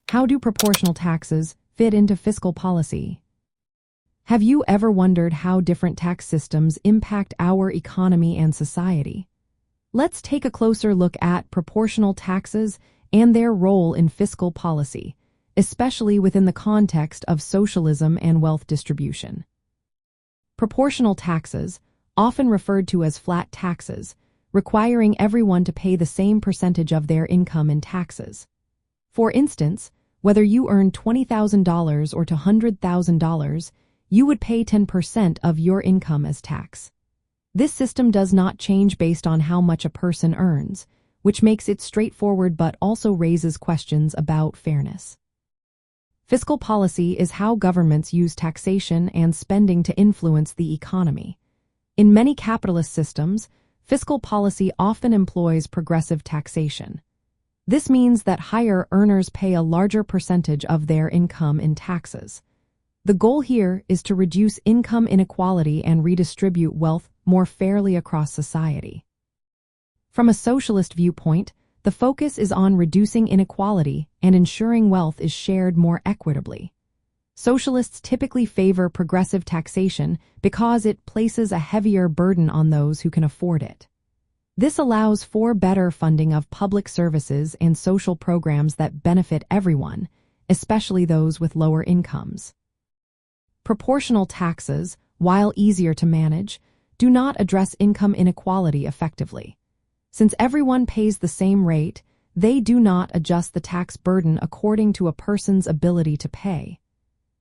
How do proportional taxes fit into fiscal policy? Have you ever wondered how different tax systems impact our economy and society? Let's take a closer look at proportional taxes and their role in fiscal policy, especially within the context of socialism and wealth distribution. Proportional taxes, often referred to as flat taxes, requiring everyone to pay the same percentage of their income in taxes. For instance, whether you earn $20,000 or $100,000, you would pay 10% of your income as tax. This system does not change based on how much a person earns, which makes it straightforward but also raises questions about fairness. Fiscal policy is how governments use taxation and spending to influence the economy. In many capitalist systems, fiscal policy often employs progressive taxation. This means that higher earners pay a larger percentage of their income in taxes. The goal here is to reduce income inequality and redistribute wealth more fairly across society. From a socialist viewpoint, the focus is on reducing inequality and ensuring wealth is shared more equitably. Socialists typically favor progressive taxation because it places a heavier burden on those who can afford it. This allows for better funding of public services and social programs that benefit everyone, especially those with lower incomes. Proportional taxes, while easier to manage, do not address income inequality effectively. Since everyone pays the same rate, they do not adjust the tax burden according to a person's ability to pay.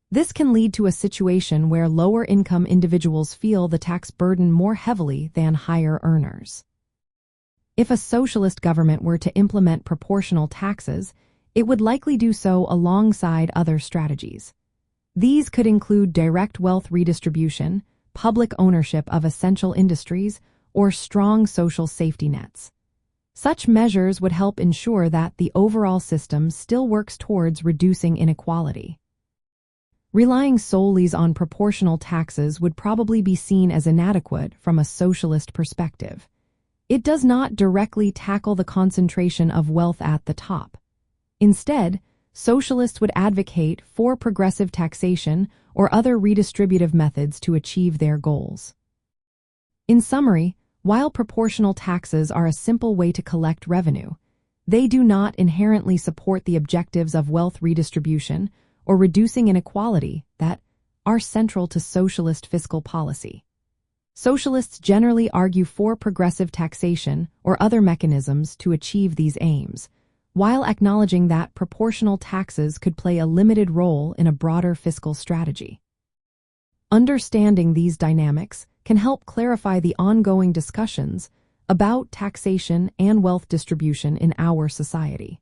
This can lead to a situation where lower-income individuals feel the tax burden more heavily than higher earners. If a socialist government were to implement proportional taxes, it would likely do so alongside other strategies. These could include direct wealth redistribution, public ownership of essential industries, or strong social safety nets. Such measures would help ensure that the overall system still works towards reducing inequality. Relying solely on proportional taxes would probably be seen as inadequate from a socialist perspective. It does not directly tackle the concentration of wealth at the top. Instead, socialists would advocate for progressive taxation or other redistributive methods to achieve their goals. In summary, while proportional taxes are a simple way to collect revenue, they do not inherently support the objectives of wealth redistribution or reducing inequality that are central to socialist fiscal policy. Socialists generally argue for progressive taxation or other mechanisms to achieve these aims, while acknowledging that proportional taxes could play a limited role in a broader fiscal strategy. Understanding these dynamics can help clarify the ongoing discussions about taxation and wealth distribution in our society.